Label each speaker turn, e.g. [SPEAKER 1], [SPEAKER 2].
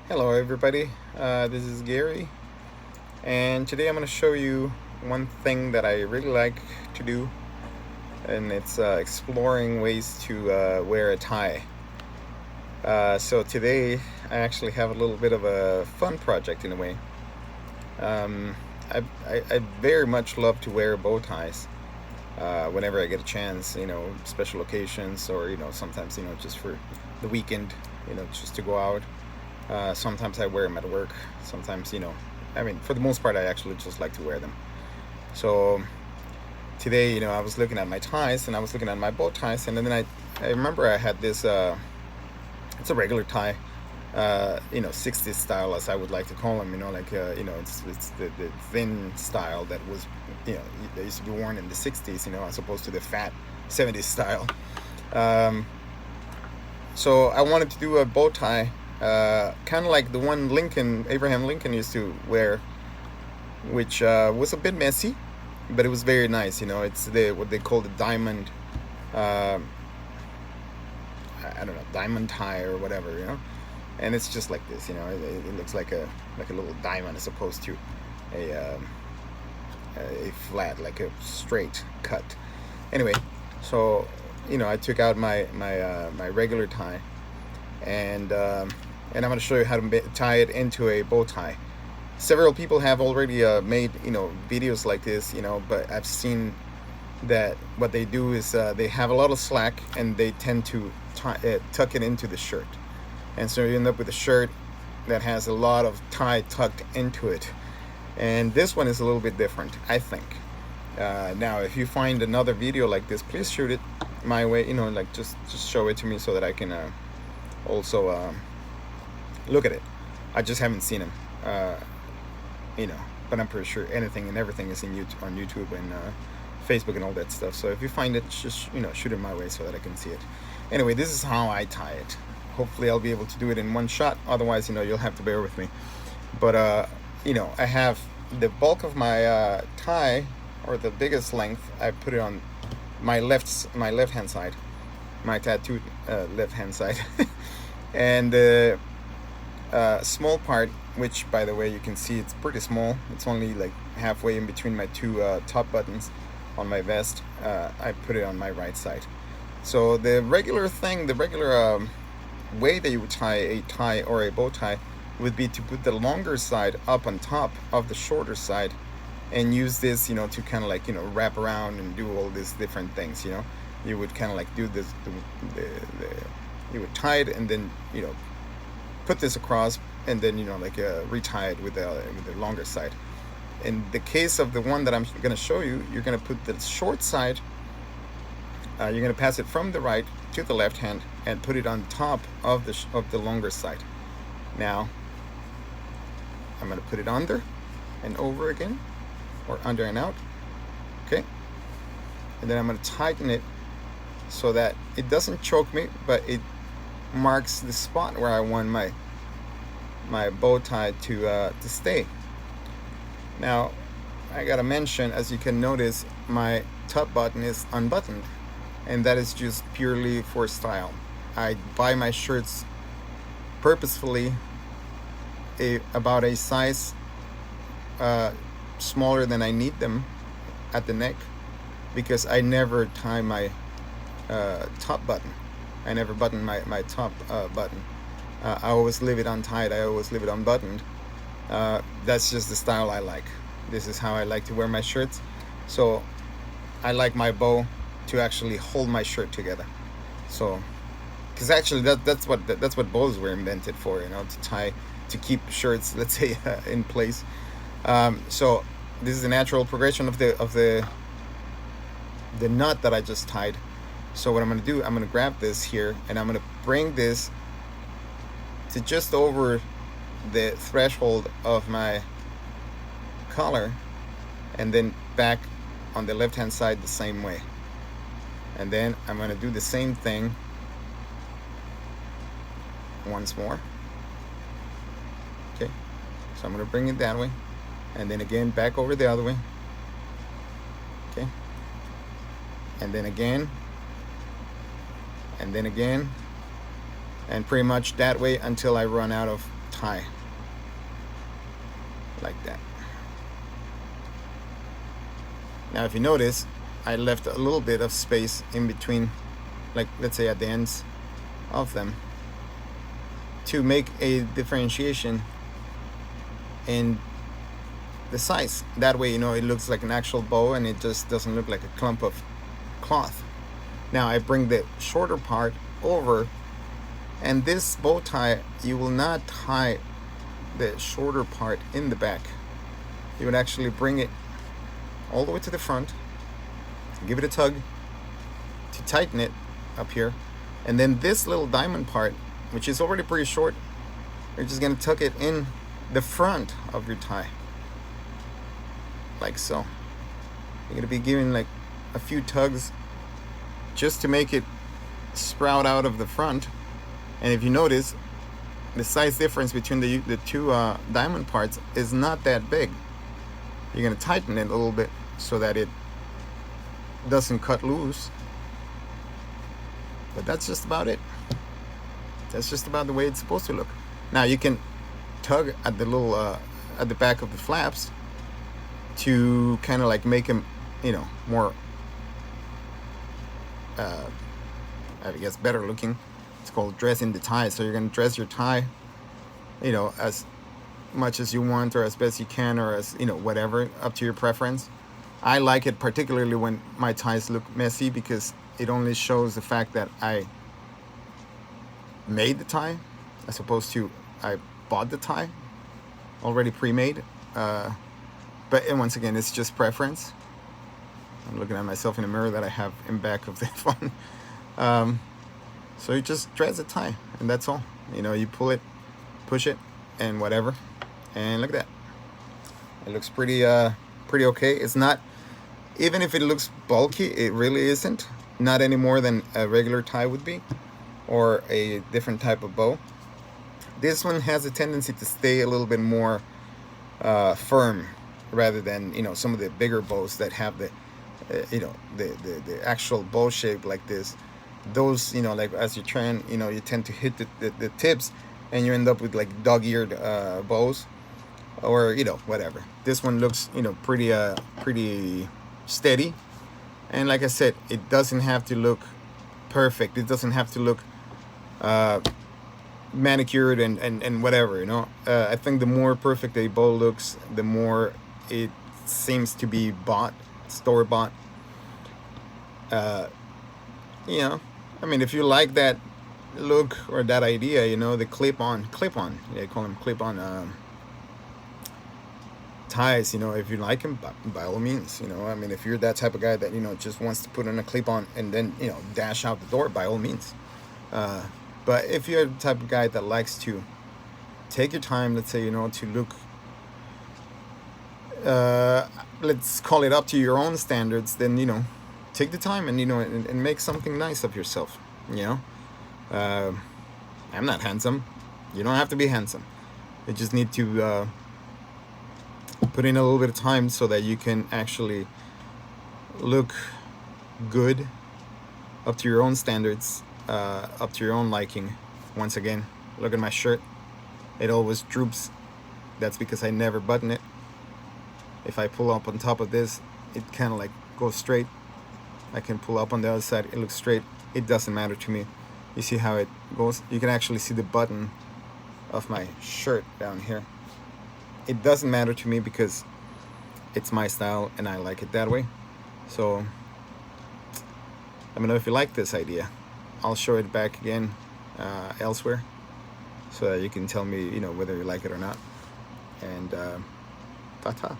[SPEAKER 1] Hello everybody, this is Gary, and today I'm going to show you one thing that I really like to do, and it's exploring ways to wear a tie. So today I actually have a little bit of a fun project in a way. Um, I very much love to wear bow ties whenever I get a chance, special occasions, or sometimes just for the weekend, just to go out. Sometimes I wear them at work. Sometimes, for the most part, I actually just like to wear them. So today, I was looking at my ties and I was looking at my bow ties, and then I remember I had this. It's a regular tie, 60s style, as I would like to call them. It's the thin style that was, that used to be worn in the 60s, as opposed to the fat 70s style. Um, so I wanted to do a bow tie, kind of like the one Abraham Lincoln used to wear, which was a bit messy, but it was very nice. It's what they call the diamond. Uh, I don't know, diamond tie or whatever. And it's just like this. It looks like a little diamond as opposed to a a flat, like a straight cut. Anyway, so I took out my regular tie, and I'm going to show you how to tie it into a bow tie. Several people have already made videos like this, but I've seen that what they do is they have a lot of slack and they tend to tuck it into the shirt, and so you end up with a shirt that has a lot of tie tucked into it. And this one is a little bit different, I think. Now, if you find another video like this, please shoot it my way. Like just show it to me so that I can also look at it. I just haven't seen them, but I'm pretty sure anything and everything is on YouTube and Facebook and all that stuff. So if you find it, just shoot it my way so that I can see it. Anyway, this is how I tie it. Hopefully, I'll be able to do it in one shot. Otherwise, you'll have to bear with me. But I have the bulk of my tie, or the biggest length. I put it on my left hand side, my tattooed left hand side, and the small part, which by the way you can see it's pretty small. It's only like halfway in between my two top buttons on my vest. I put it on my right side. So the regular way that you would tie a tie or a bow tie would be to put the longer side up on top of the shorter side, and use this, to kind of like wrap around and do all these different things. You would kind of like do this, you would tie it and then put this across, and then retie it with the longer side. In the case of the one that I'm going to show you, you're going to put the short side. You're going to pass it from the right to the left hand and put it on top of the longer side. Now, I'm going to put it under and over again, or under and out. Okay, and then I'm going to tighten it so that it doesn't choke me, but it marks the spot where I want my bow tie to stay. Now, I gotta mention, as you can notice, my top button is unbuttoned, and that is just purely for style. I buy my shirts purposefully about a size smaller than I need them at the neck, because I never tie my top button. I never button my top button. I always leave it untied. I always leave it unbuttoned. That's just the style I like. This is how I like to wear my shirts. So I like my bow to actually hold my shirt together. So, because actually that's what bows were invented for, to keep shirts, let's say, in place. So this is the natural progression of the knot that I just tied. So what I'm going to do, I'm going to grab this here, and I'm going to bring this to just over the threshold of my collar, and then back on the left hand side the same way. And then I'm going to do the same thing once more. Okay, so I'm going to bring it that way, and then again back over the other way. Okay, and then again, and then again, and pretty much that way until I run out of tie like that. Now if you notice, I left a little bit of space in between, like let's say at the ends of them, to make a differentiation in the size. That way, you know, it looks like an actual bow and it just doesn't look like a clump of cloth. Now I bring the shorter part over, and this bow tie, you will not tie the shorter part in the back. You would actually bring it all the way to the front, give it a tug to tighten it up here, and then this little diamond part, which is already pretty short, you're just going to tuck it in the front of your tie, like so. You're going to be giving like a few tugs just to make it sprout out of the front. And if you notice, the size difference between the two diamond parts is not that big. You're going to tighten it a little bit so that it doesn't cut loose. But that's just about it. That's just about the way it's supposed to look. Now you can tug at the little at the back of the flaps to kind of like make them, you know, more I guess better looking. It's called dressing the tie. So you're going to dress your tie, you know, as much as you want, or as best you can, or as, you know, whatever, up to your preference. I like it particularly when my ties look messy, because it only shows the fact that I made the tie as opposed to I bought the tie already pre-made. But and once again, it's just preference. I'm looking at myself in a mirror that I have in back of the phone. So you just dress the tie, and that's all. You know, you pull it, push it, and whatever. And look at that. It looks pretty okay. It's not, even if it looks bulky, it really isn't. Not any more than a regular tie would be, or a different type of bow. This one has a tendency to stay a little bit more firm, rather than, you know, some of the bigger bows that have the you know, the actual bow shape like this. Those, you know, like as you try, you know, you tend to hit the tips, and you end up with like dog-eared bows, or, you know, whatever. This one looks, you know, pretty steady. And like I said, it doesn't have to look perfect. It doesn't have to look manicured and whatever, you know. I think the more perfect a bow looks, the more it seems to be bought, store-bought. You know, I mean, if you like that look or that idea, you know, the clip-on, they call them clip-on ties, you know, if you like them, by all means, you know. I mean, if you're that type of guy that, you know, just wants to put in a clip-on and then, you know, dash out the door, by all means. But if you're the type of guy that likes to take your time, let's say, you know, to look, let's call it up to your own standards, then, you know, take the time and, you know, and make something nice of yourself, you know. I'm not handsome. You don't have to be handsome. You just need to put in a little bit of time so that you can actually look good, up to your own standards, up to your own liking. Once again, look at my shirt. It always droops. That's because I never button it. If I pull up on top of this, it kind of like goes straight. I can pull up on the other side, it looks straight. It doesn't matter to me. You see how it goes? You can actually see the button of my shirt down here. It doesn't matter to me because it's my style and I like it that way. So let me know if you like this idea. I'll show it back again elsewhere, so that you can tell me, you know, whether you like it or not. And ta-ta.